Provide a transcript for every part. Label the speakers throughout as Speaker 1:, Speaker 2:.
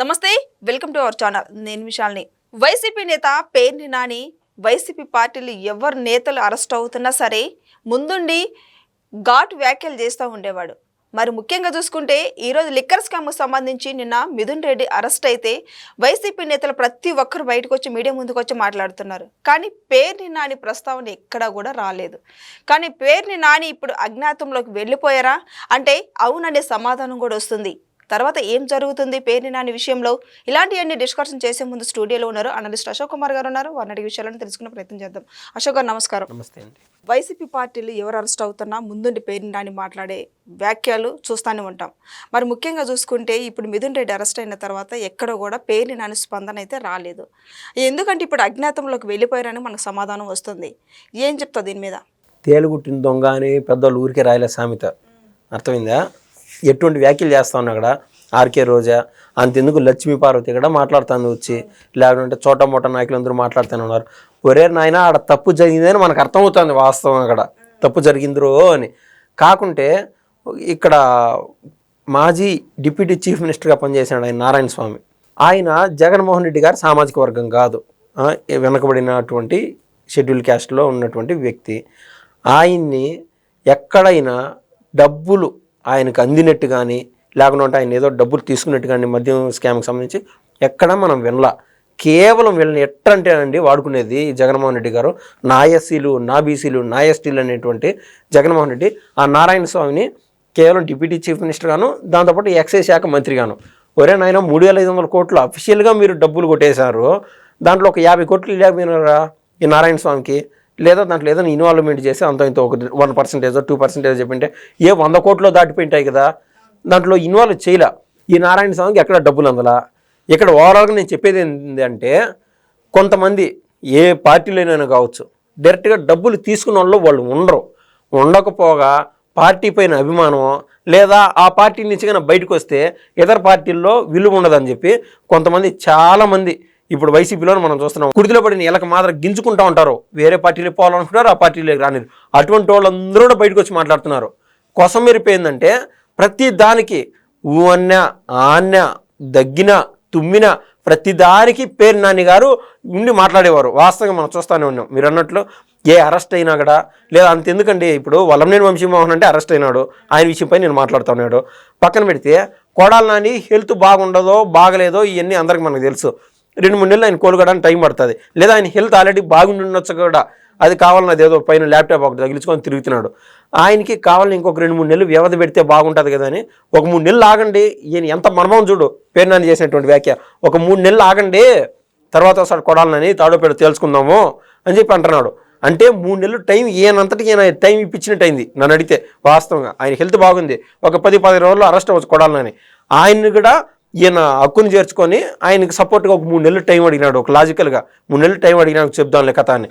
Speaker 1: నమస్తే, welcome to our channel. నేను విశాల్ని. YCP నేత పేర్ని నాని వైసీపీ పార్టీలు ఎవరు నేతలు అరెస్ట్ అవుతున్నా సరే ముందుండి ఘాటు వ్యాఖ్యలు చేస్తూ ఉండేవాడు. మరి ముఖ్యంగా చూసుకుంటే ఈరోజు లిక్కర్ స్కామ్కు సంబంధించి నిన్న మిథున్ రెడ్డి అరెస్ట్ అయితే వైసీపీ నేతలు ప్రతి ఒక్కరు బయటకు వచ్చి మీడియా ముందుకు వచ్చి మాట్లాడుతున్నారు. కానీ పేర్ని నాని ప్రస్తావన ఎక్కడా కూడా రాలేదు. కానీ పేర్ని నాని ఇప్పుడు అజ్ఞాతంలోకి వెళ్ళిపోయారా అంటే అవుననే సమాధానం కూడా వస్తుంది. తర్వాత ఏం జరుగుతుంది పేర్ని నాని విషయంలో ఇలాంటివన్నీ డిస్కషన్ చేసే ముందు స్టూడియోలో ఉన్నారు అనలిస్ట్ అశోక్ కుమార్ గారు ఉన్నారు. వారి విషయాలను తెలుసుకునే ప్రయత్నం చేద్దాం. అశోక్ గారు నమస్కారం.
Speaker 2: నమస్తే అండి.
Speaker 1: వైసీపీ పార్టీలు ఎవరు అరెస్ట్ అవుతున్నా ముందుండి పేర్ని నాని మాట్లాడే వ్యాఖ్యలు చూస్తూనే ఉంటాం. మరి ముఖ్యంగా చూసుకుంటే ఇప్పుడు మిథున్ రెడ్డి అరెస్ట్ అయిన తర్వాత ఎక్కడ కూడా పేర్ని నాని స్పందన అయితే రాలేదు. ఎందుకంటే ఇప్పుడు అజ్ఞాతంలోకి వెళ్ళిపోయారని మనకు సమాధానం వస్తుంది. ఏం చెప్తావు దీని మీద?
Speaker 2: తేలుగుట్టిన దొంగ అని పెద్దవాళ్ళు ఊరికే రాయలే సామెత, అర్థమైందా? ఎటువంటి వ్యాఖ్యలు చేస్తా ఉన్నా అక్కడ ఆర్కే రోజా అంతెందుకు లక్ష్మీ పార్వతి కూడా మాట్లాడుతాను వచ్చి, లేకుంటే చోట మోట నాయకులు అందరూ మాట్లాడుతూనే ఉన్నారు. ఒరే నాయన ఆడ తప్పు జరిగిందని మనకు అర్థమవుతుంది. వాస్తవం అక్కడ తప్పు జరిగిందిరో అని కాకుంటే ఇక్కడ మాజీ డిప్యూటీ చీఫ్ మినిస్టర్గా పనిచేశాడు ఆయన నారాయణ స్వామి. ఆయన జగన్మోహన్ రెడ్డి గారి సామాజిక వర్గం కాదు, వెనకబడినటువంటి షెడ్యూల్ క్యాస్ట్లో ఉన్నటువంటి వ్యక్తి. ఆయన్ని ఎక్కడైనా డబ్బులు ఆయనకు అందినట్టు కానీ లేకుంటే ఆయన ఏదో డబ్బులు తీసుకున్నట్టు కానీ మద్యం స్కామ్కి సంబంధించి ఎక్కడ మనం వినలా. కేవలం వీళ్ళని ఎట్టంటేనండి వాడుకునేది జగన్మోహన్ రెడ్డి గారు. నా ఎస్సీలు, నా బీసీలు, నా ఎస్టీలు అనేటువంటి జగన్మోహన్ రెడ్డి ఆ నారాయణ స్వామిని కేవలం డిప్యూటీ చీఫ్ మినిస్టర్ గాను, దాంతోపాటు ఎక్సైజ్ శాఖ మంత్రి గాను. ఒరే నాయన 3,500 కోట్లు అఫీషియల్గా మీరు డబ్బులు కొట్టేశారు, దాంట్లో ఒక 50 కోట్లు లేకపోయినారా ఈ నారాయణ స్వామికి? లేదా దాంట్లో ఏదైనా ఇన్వాల్వ్మెంట్ చేసి అంత ఇంత ఒక 1% 2% చెప్పింటే 100 కోట్లు దాటిపోయింటాయి కదా. దాంట్లో ఇన్వాల్వ్ చేయలే ఈ నారాయణ స్వామికి, ఎక్కడ డబ్బులు అందలా. ఇక్కడ ఓవరాల్గా నేను చెప్పేది ఏంటంటే కొంతమంది ఏ పార్టీలోనైనా కావచ్చు డైరెక్ట్గా డబ్బులు తీసుకున్న వాళ్ళు ఉండకపోగా పార్టీ పైన అభిమానం లేదా ఆ పార్టీ నుంచి కానీ బయటకు వస్తే ఇతర పార్టీల్లో విలువ ఉండదని చెప్పి కొంతమంది చాలామంది ఇప్పుడు వైసీపీలో మనం చూస్తున్నాం. కుడితిలో పడిన ఎలక మాత్రం గింజుకుంటూ ఉంటారు, వేరే పార్టీలో పోవాలనుకుంటారు, ఆ పార్టీలోకి రానిరు. అటువంటి వాళ్ళందరూ కూడా బయటకు వచ్చి మాట్లాడుతున్నారు. కోసం మెరిపోయిందంటే ప్రతి దానికి ఊన్నా ఆన్నా దగ్గిన తుమ్మిన ప్రతి దానికి పేర్ని నాని గారు ఉండి మాట్లాడేవారు. వాస్తవంగా మనం చూస్తూనే ఉన్నాం. మీరు అన్నట్లు ఏ అరెస్ట్ అయినా కూడా లేదా అంతెందుకండి, ఇప్పుడు వల్లంనేని వంశీమోహన్ అంటే అరెస్ట్ అయినాడు, ఆయన విషయంపై నేను మాట్లాడుతున్నాడు. పక్కన పెడితే కొడాలి నాని హెల్త్ బాగుండదో బాగలేదో ఇవన్నీ అందరికి మనకు తెలుసు. 2-3 నెలలు ఆయన కోలుకోవడానికి టైం పడుతుంది. లేదా ఆయన హెల్త్ ఆల్రెడీ బాగుండొచ్చు కూడా, అది కావాలని అదేదో పైన ల్యాప్టాప్ ఒకటి తగిలించుకొని తిరుగుతున్నాడు. ఆయనకి కావాలని ఇంకొక 2-3 నెలలు వ్యవధి పెడితే బాగుంటుంది కదా అని ఒక 3 నెలలు ఆగండి. ఈయన ఎంత మర్మం చూడు పేరు నాని చేసినటువంటి వ్యాఖ్య. ఒక 3 నెలలు ఆగండి, తర్వాత ఒకసారి కొడాలని తాడో పేడ తేల్చుకుందాము అని చెప్పి అంటున్నాడు. అంటే 3 నెలలు టైం ఈయనంతటికి ఈయన టైం ఇప్పించినట్టు అయింది నన్ను అడిగితే. వాస్తవంగా ఆయన హెల్త్ బాగుంది, ఒక 10-15 రోజుల్లో అరెస్ట్ అవ్వచ్చు కొడాలని. ఆయన్ని కూడా ఈయన హక్కుని చేర్చుకొని ఆయనకి సపోర్ట్గా ఒక 3 నెలలు టైం అడిగినాడు. ఒక లాజికల్గా 3 నెలలు టైం అడిగినాడు చెప్దాంలే కథ అని.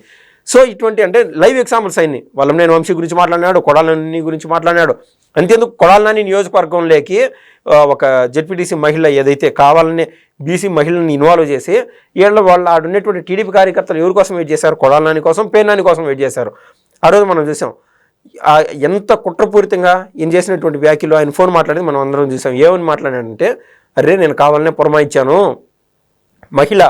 Speaker 2: సో ఇటువంటి అంటే లైవ్ ఎగ్జాంపుల్స్ అయింది. వల్లంనేని వంశీ గురించి మాట్లాడినాడు, కొడాలి నాని గురించి మాట్లాడినాడు. అంతేందుకు కొడాలి నాని నియోజకవర్గంలోకి ఒక జెడ్పీటీసీ మహిళ ఏదైతే కావాలని బీసీ మహిళని ఇన్వాల్వ్ చేసి వాళ్ళు ఆడున్నటువంటి టీడీపీ కార్యకర్తలు ఎవరి కోసం వెయిట్ చేశారు? కొడాలి నాని కోసం, పేర్ని నాని కోసం వెయిట్ చేశారు. ఆ రోజు మనం చూసాం ఎంత కుట్రపూరితంగా ఈయన చేసినటువంటి వ్యాఖ్యలు. ఆయన ఫోన్ మాట్లాడేది మనం అందరం చూసాం. ఏమని మాట్లాడాడంటే, అరే నేను కావాలనే పురమాయించాను, మహిళ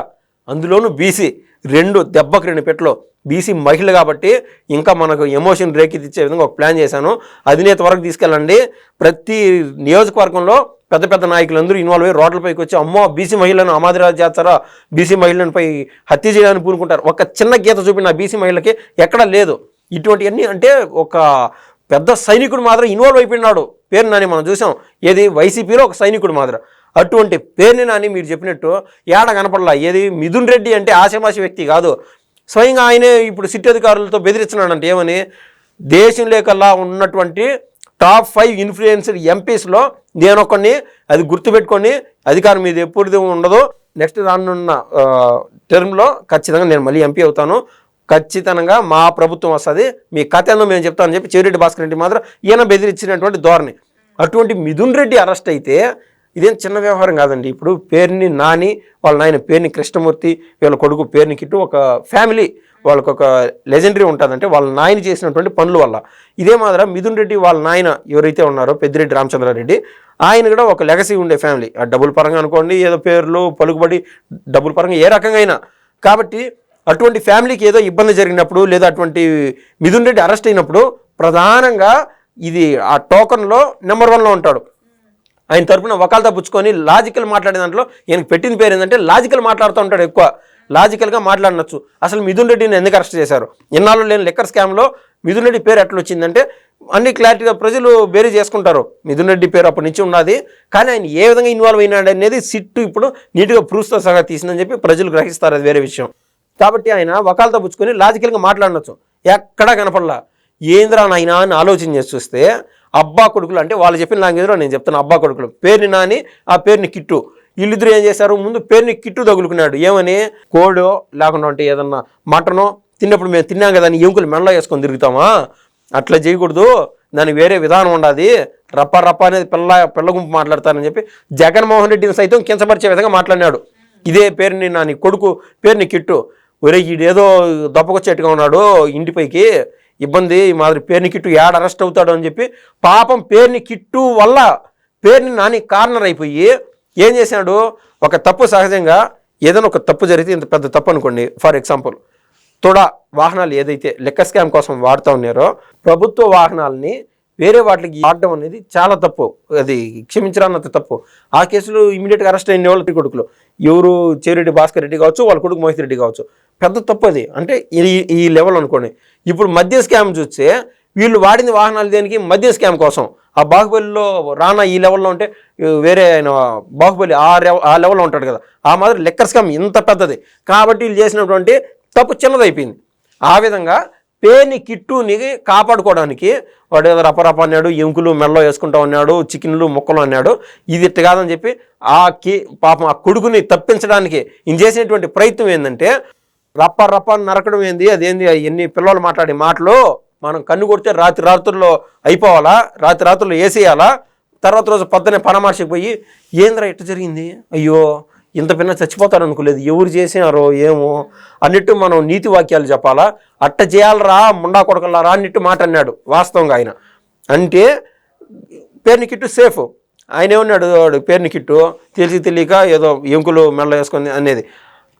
Speaker 2: అందులోనూ బీసీ, 2 దెబ్బకి 2 పెట్టలో బీసీ మహిళ కాబట్టి ఇంకా మనకు ఎమోషన్ రేకెత్తిచ్చే విధంగా ఒక ప్లాన్ చేశాను, అధినేత వరకు తీసుకెళ్ళండి. ప్రతి నియోజకవర్గంలో పెద్ద పెద్ద నాయకులందరూ ఇన్వాల్వ్ అయ్యి రోడ్లపైకి వచ్చి అమ్మో బీసీ మహిళలను అమాదిరాజు చేస్తారా, బీసీ మహిళలపై హత్య చేయడానికి పూనుకుంటారు. ఒక చిన్న గీత చూపిన బీసీ మహిళకి ఎక్కడా లేదు. ఇటువంటివన్నీ అంటే ఒక పెద్ద సైనికుడు మాత్రం ఇన్వాల్వ్ అయిపోయినాడు పేర్ని నాని. మనం చూసాం ఏది వైసీపీలో ఒక సైనికుడు మాత్రం. అటువంటి పేర్ని నాని మీరు చెప్పినట్టు ఏడ కనపడలా. ఏది మిథున్ రెడ్డి అంటే ఆశామాషి వ్యక్తి కాదు, స్వయంగా ఆయనే ఇప్పుడు సిటీ అధికారులతో బెదిరిస్తున్నాడంటే ఏమని, దేశంలో కల్లా ఉన్నటువంటి టాప్ 5 ఇన్ఫ్లుయెన్సర్ ఎంపీస్లో నేనొక్కడిని, అది గుర్తుపెట్టుకొని అధికారం మీద ఎప్పుడు ఉండదో. నెక్స్ట్ రానున్న టర్మ్లో ఖచ్చితంగా నేను మళ్ళీ ఎంపీ అవుతాను, ఖచ్చితంగా మా ప్రభుత్వం వస్తుంది, మీ కథ ఏందో మేము చెప్తామని చెప్పి చెవిరెడ్డి భాస్కర్ రెడ్డి మాత్రం ఈయన బెదిరించినటువంటి ధోరణి. అటువంటి మిథున్ రెడ్డి అరెస్ట్ అయితే ఇదేం చిన్న వ్యవహారం కాదండి. ఇప్పుడు పేరుని నాని, వాళ్ళ నాయన పేరుని కృష్ణమూర్తి, వీళ్ళ కొడుకు పేరుని కిట్టు, ఒక ఫ్యామిలీ వాళ్ళకు ఒక లెజెండరీ ఉంటుందంటే వాళ్ళ నాయన చేసినటువంటి పనుల వల్ల. ఇదే మాదిరి మిథున్ రెడ్డి వాళ్ళ నాయన ఎవరైతే ఉన్నారో పెద్దిరెడ్డి రామచంద్రారెడ్డి, ఆయన కూడా ఒక లెగసీ ఉండే ఫ్యామిలీ. ఆ డబ్బుల పరంగా అనుకోండి, ఏదో పేర్లు పలుకుబడి డబ్బుల పరంగా ఏ రకంగా అయినా. కాబట్టి అటువంటి ఫ్యామిలీకి ఏదో ఇబ్బంది జరిగినప్పుడు లేదా అటువంటి మిథున్ రెడ్డి అరెస్ట్ అయినప్పుడు ప్రధానంగా ఇది ఆ టోకన్లో నెంబర్ 1లో ఉంటాడు. ఆయన తరపున వకాల్తా పుచ్చుకొని లాజికల్ మాట్లాడే దాంట్లో ఈయనకు పెట్టిన పేరు ఏంటంటే లాజికల్ మాట్లాడుతూ ఉంటాడు. ఎక్కువ లాజికల్గా మాట్లాడనొచ్చు. అసలు మిథున్ రెడ్డిని ఎందుకు అరెస్ట్ చేశారు? ఇన్నాళ్ళు లేని లెక్కర్ స్కామ్లో మిథున్ రెడ్డి పేరు ఎట్లా వచ్చిందంటే అన్ని క్లారిటీగా ప్రజలు బేరీ చేసుకుంటారు. మిథున్ రెడ్డి పేరు అప్పటి నుంచి ఉన్నది, కానీ ఆయన ఏ విధంగా ఇన్వాల్వ్ అయినాడు అనేది సిట్టు ఇప్పుడు నీట్గా ప్రూఫ్తో సహా తీసిందని చెప్పి ప్రజలు గ్రహిస్తారు. అది వేరే విషయం. కాబట్టి ఆయన వకాల్తా పుచ్చుకొని లాజికల్గా మాట్లాడనొచ్చు. ఎక్కడా కనపడలా. ఏంద్రా నాయనా అని ఆలోచన చేసి చూస్తే అబ్బా కొడుకులు, అంటే వాళ్ళు చెప్పిన లాంగ్వేజ్లో నేను చెప్తాను, అబ్బా కొడుకులు పేరుని నాని, ఆ పేరుని కిట్టు, వీళ్ళిద్దరు ఏం చేశారు? ముందు పేరుని కిట్టు తగులుకున్నాడు. ఏమని? కోడో లేకుండా అంటే ఏదన్నా మటనో తిన్నప్పుడు మేము తిన్నాం కదా అని ఎముకలు మెడలో వేసుకొని తిరుగుతామా? అట్లా చేయకూడదు, దానికి వేరే విధానం ఉండాలి. రప్ప రప్ప అనేది పిల్ల గుంపు మాట్లాడతారని చెప్పి జగన్మోహన్ రెడ్డిని సైతం కించపరిచే విధంగా మాట్లాడినాడు. ఇదే పేరుని నాని కొడుకు పేరుని కిట్టు, ఒరే ఈడేదో దొప్పకొచ్చేట్టుగా ఉన్నాడు, ఇంటిపైకి ఇబ్బంది, ఈ మాదిరి పేరుని కిట్టు ఏడ అరెస్ట్ అవుతాడు అని చెప్పి పాపం పేరుని కిట్టు వల్ల పేరుని నాని కార్నర్ అయిపోయి ఏం చేశాడు? ఒక తప్పు సహజంగా ఏదైనా ఒక తప్పు జరిగితే, ఇంత పెద్ద తప్పు అనుకోండి, ఫర్ ఎగ్జాంపుల్ తొడ వాహనాలు ఏదైతే లెక్క స్కామ్ కోసం వాడుతూ ఉన్నారో ప్రభుత్వ వాహనాలని వేరే వాటికి వాడడం అనేది చాలా తప్పు. అది క్షమించరానంత తప్పు. ఆ కేసులో ఇమీడియట్గా అరెస్ట్ అయిన వాళ్ళు కొడుకులు ఎవరు? చెవిరెడ్డి భాస్కర్ రెడ్డి కావచ్చు, వాళ్ళ కొడుకు మోహిత్ రెడ్డి కావచ్చు. పెద్ద తప్పు అది. అంటే ఈ లెవెల్ అనుకోండి. ఇప్పుడు మద్య స్కామ్ చూస్తే వీళ్ళు వాడిన వాహనాలు దేనికి? మద్య స్కామ్ కోసం. ఆ బాహుబలిలో రానా ఈ లెవెల్లో ఉంటే వేరే ఆయన బాహుబలి ఆ లెవెల్లో ఉంటాడు కదా. ఆ మాదిరి లెక్కర్ స్కామ్ ఇంత పెద్దది. కాబట్టి వీళ్ళు చేసినటువంటి తప్పు చిన్నదైపోయింది. ఆ విధంగా పేరుని కిట్టుని కాపాడుకోవడానికి వాడు ఏదో రపరప అన్నాడు, ఎముకలు మెల్లో వేసుకుంటా ఉన్నాడు, చికెన్లు ముక్కలు అన్నాడు. ఇది ఇట్ట కాదని చెప్పి పాపం ఆ కొడుకుని తప్పించడానికి ఈయన చేసినటువంటి ప్రయత్నం ఏంటంటే రప్ప నరకడం ఏంది, అదేంది, ఎన్ని పిల్లలు మాట్లాడే మాటలు. మనం కన్ను కొడితే రాత్రుల్లో అయిపోవాలా, రాత్రుల్లో వేసేయాలా, తర్వాత రోజు పొద్దునే పరామర్శకు పోయి ఏంద్రా ఇట్ట జరిగింది, అయ్యో ఇంత పిన్న చచ్చిపోతాడు అనుకోలేదు, ఎవరు చేసినారో ఏమో అన్నట్టు మనం నీతి వాక్యాలు చెప్పాలా, అట్ట చేయాలరా ముండా కొడకల్లారా అన్నట్టు మాట అన్నాడు. వాస్తవంగా ఆయన అంటే పేరుని కిట్టు సేఫ్. ఆయన ఏమన్నాడు? వాడు పేరుని కిట్టు తెలియక ఏదో ఎముకలు మెల్ల వేసుకొని అనేది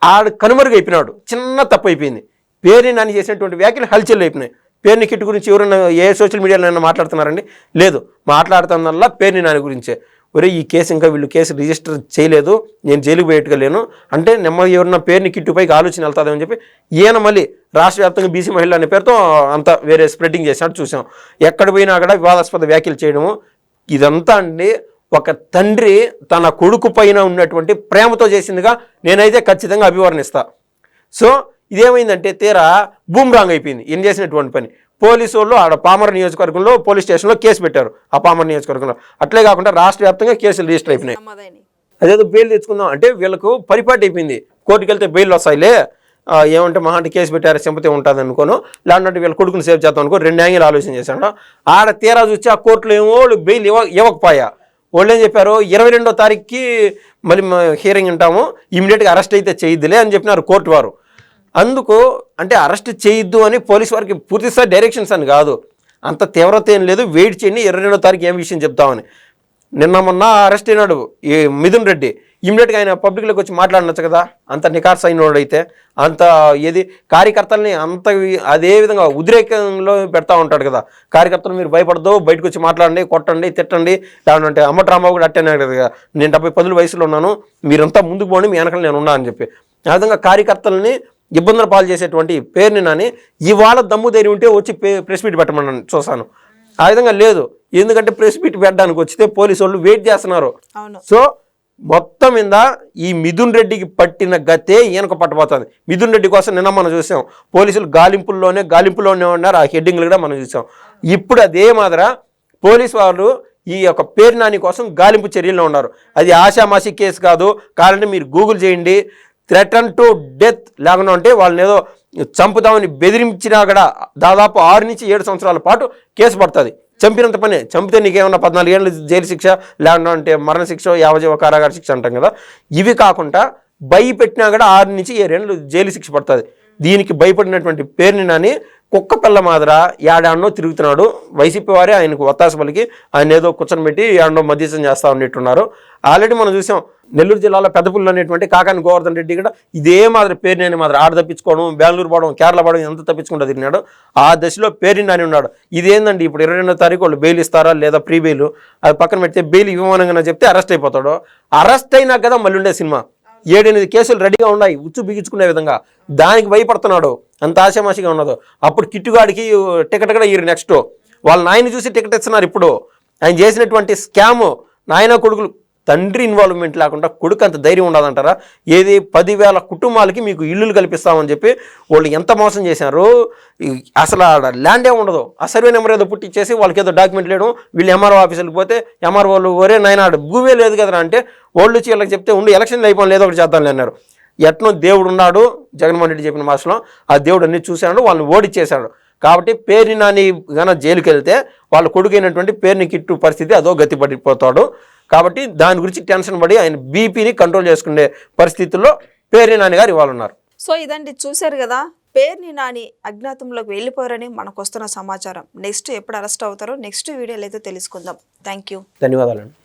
Speaker 2: ఆడు కనుమరుగైపోయినాడు. చిన్న తప్పు అయిపోయింది. పేరుని నాని చేసినటువంటి వ్యాఖ్యలు హల్చల్ అయిపోయినాయి. పేరుని కిట్టు గురించి ఎవరైనా ఏ సోషల్ మీడియాలో మాట్లాడుతున్నారండి? లేదు. మాట్లాడుతున్నల్లా పేరుని నాని గురించే. ఒరే ఈ కేసు ఇంకా వీళ్ళు కేసు రిజిస్టర్ చేయలేదు, నేను జైలుకు పోయేట్టుకోలేను అంటే నెమ్మది ఎవరన్నా పేరుని కిట్టుపైకి ఆలోచన వెళ్తాదని చెప్పి ఈయన మళ్ళీ రాష్ట్ర వ్యాప్తంగా బీసీ మహిళ అనే పేరుతో అంతా వేరే స్ప్రెడ్డింగ్ చేసినట్టు చూసాం. ఎక్కడ పోయినా కూడా వివాదాస్పద వ్యాఖ్యలు చేయడము ఇదంతా అండి ఒక తండ్రి తన కొడుకు పైన ఉన్నటువంటి ప్రేమతో చేసిందిగా నేనైతే ఖచ్చితంగా అభివర్ణిస్తా. సో ఇదేమైందంటే తీరా బూమ్రాంగ్ అయిపోయింది ఈయన చేసినటువంటి పని. పోలీసు వాళ్ళు ఆడ పామర నియోజకవర్గంలో పోలీస్ స్టేషన్లో కేసు పెట్టారు. ఆ పామర నియోజకవర్గంలో అట్లే కాకుండా రాష్ట్ర వ్యాప్తంగా కేసులు రిజిస్టర్ అయిపోయినాయి. అదేదో బెయిల్ తెచ్చుకుందాం అంటే వీళ్ళకు పరిపాటి అయిపోయింది. కోర్టుకు వెళ్తే బెయిల్ వస్తాయిలే, ఏమంటే మహాంటి కేసు పెట్టారు సింపతి ఉంటుంది అనుకోను, లేదంటే వీళ్ళ కొడుకుని సేవ్ చేద్దాం అనుకో, 2 యాంగిల్ ఆలోచన చేశాడు. ఆడ తీరా చూసి ఆ కోర్టులో ఏమో బెయిల్ ఇవ్వకపోయా. వాళ్ళు ఏం చెప్పారు? 22వ తారీఖుకి మళ్ళీ హియరింగ్ ఉంటాము, ఇమీడియట్గా అరెస్ట్ అయితే చేయొద్దులే అని చెప్పినారు కోర్టు వారు. అందుకు అంటే అరెస్ట్ చేయొద్దు అని పోలీసు వారికి పూర్తిస్థాయి డైరెక్షన్స్ అని కాదు, అంత తీవ్రత ఏం లేదు, వెయిట్ చేయండి 22వ తారీఖు ఏం విషయం చెప్తామని. నిన్న మొన్న అరెస్ట్ అయినాడు ఈ మిథున్ రెడ్డి, ఇమీడియట్గా ఆయన పబ్లిక్లోకి వచ్చి మాట్లాడనొచ్చు కదా. అంత నికార్స్ అయినోడు అయితే అంత ఏది కార్యకర్తల్ని అంత అదే విధంగా ఉద్రేకంలో పెడతా ఉంటాడు కదా. కార్యకర్తలు మీరు భయపడదు, బయటకు వచ్చి మాట్లాడండి, కొట్టండి, తిట్టండి, లేదంటే అమ్మట్రాంబాబు కూడా అట్టేనాడు కదా, నేను 70 వయసులో ఉన్నాను, మీరంతా ముందుకు పోండి, మీ వెనకాల నేను ఉన్నా అని చెప్పి ఆ విధంగా కార్యకర్తలని ఇబ్బందులు పాలు చేసేటువంటి పేరుని నాని ఇవాళ దమ్ము ధైర్యం ఉంటే వచ్చి ప్రెస్ మీట్ పెట్టమని చూసాను. ఆ విధంగా లేదు. ఎందుకంటే ప్రెస్ మీట్ పెట్టడానికి వచ్చితే పోలీసు వాళ్ళు వెయిట్ చేస్తున్నారు. సో మొత్తం మీద ఈ మిథున్ రెడ్డికి పట్టిన గతే ఈయనకు పట్టబోతుంది. మిథున్ రెడ్డి కోసం నిన్న మనం చూసాం, పోలీసులు గాలింపుల్లోనే ఉన్నారు. ఆ హెడ్డింగ్లు కూడా మనం చూసాం. ఇప్పుడు అదే మాదిర పోలీసు వాళ్ళు ఈ యొక్క పేరు నాని కోసం గాలింపు చర్యల్లో ఉన్నారు. అది ఆషామాషి కేసు కాదు. కావాలంటే మీరు గూగుల్ చేయండి, థ్రెటన్ టు డెత్ లేకుండా ఉంటే వాళ్ళని ఏదో చంపుదామని బెదిరించినా కూడా దాదాపు 6 నుంచి 7 సంవత్సరాల పాటు కేసు పడుతుంది. చంపినంత పని. చంపితే నీకేమన్నా 14 ఏళ్ళు జైలు శిక్ష, లేదంటే మరణ శిక్ష, యావజీవ కారాగార శిక్ష అంటాం కదా. ఇవి కాకుండా భయపెట్టినా కూడా 6 నుంచి 7 ఏళ్ళు జైలు శిక్ష పడుతుంది. దీనికి భయపడినటువంటి పేరుని నాని కుక్క పిల్ల మాదిర ఏడాన్నో తిరుగుతున్నాడు. వైసీపీ వారే ఆయనకు ఒత్తాస పలికి ఆయన ఏదో కూర్చొని పెట్టి ఏడాన్నో మధ్యస్థం చేస్తూ ఉన్నట్టున్నారు. ఆల్రెడీ మనం చూసాం నెల్లూరు జిల్లాలో పెద్దపుల్లు అనేటువంటి కాకాని గోవర్ధన్ రెడ్డి కూడా ఇదే మాదిరి పేరుని మాదిరి ఆడ తప్పించుకోవడం, బెంగళూరు పోవడం, కేరళ పోవడం, ఎంత తప్పించుకుంటూ తిరిగినాడు. ఆ దశలో పేరుని నాని ఉన్నాడు. ఇదేందండి ఇప్పుడు 22వ తారీఖు వాళ్ళు బెయిల్ ఇస్తారా లేదా ప్రీ బెయిల్ అది పక్కన పెడితే బెయిల్ ఇవ్వమనగా చెప్తే అరెస్ట్ అయిపోతాడు. అరెస్ట్ అయినా కదా మళ్ళీ ఉండే సినిమా 7-8 కేసులు రెడీగా ఉన్నాయి ఉచ్చు బిగించుకునే విధంగా. దానికి భయపడుతున్నాడు. అంత ఆశామాషిగా ఉన్నదో. అప్పుడు కిట్టుగాడికి టికెట్ కూడా ఇయ్యరు. నెక్స్ట్ వాళ్ళ నాయన చూసి టికెట్ ఇస్తున్నారు. ఇప్పుడు ఆయన చేసినటువంటి స్కామ్ నాయన కొడుకులు తండ్రి ఇన్వాల్వ్మెంట్ లేకుండా కొడుకు అంత ధైర్యం ఉండదంటారా? ఏది 10,000 కుటుంబాలకి మీకు ఇల్లులు కల్పిస్తామని చెప్పి వాళ్ళు ఎంత మోసం చేశారు. అసలు ల్యాండే ఉండదు. ఆ సర్వే నెంబర్ ఏదో పుట్టించేసి వాళ్ళకి ఏదో డాక్యుమెంట్ లేడు. వీళ్ళు ఎంఆర్ఓ ఆఫీసులకు పోతే ఎంఆర్ఓ వాళ్ళు ఒరే నాయనాడు భూమే లేదు కదరా అంటే వాళ్ళు వచ్చి వీళ్ళకి చెప్తే ఉండి ఎలక్షన్లు అయిపోయి లేదో ఒకటి చేద్దాంలే అన్నారు. ఎట్నో దేవుడు ఉన్నాడు. జగన్మోహన్ రెడ్డి చెప్పిన భాషలో ఆ దేవుడు అన్ని చూశాడు, వాళ్ళని ఓడిచ్చేశాడు. కాబట్టి పేరుని నాని గాన జైలుకి వెళ్తే వాళ్ళ కొడుకైనటువంటి పేరుని కిట్టు పరిస్థితి అదో గతి పడిపోతాడు. కాబట్టి దాని గురించి టెన్షన్ పడి ఆయన బీపీని కంట్రోల్ చేసుకునే పరిస్థితుల్లో పేరుని నాని గారు ఇవాళ ఉన్నారు.
Speaker 1: సో ఇదండి, చూశారు కదా, పేరుని నాని అజ్ఞాతంలోకి వెళ్ళిపోయారని మనకు వస్తున్న సమాచారం. నెక్స్ట్ ఎప్పుడు అరెస్ట్ అవుతారో నెక్స్ట్ వీడియోలో అయితే తెలుసుకుందాం. Thank you.
Speaker 2: ధన్యవాదాలండి.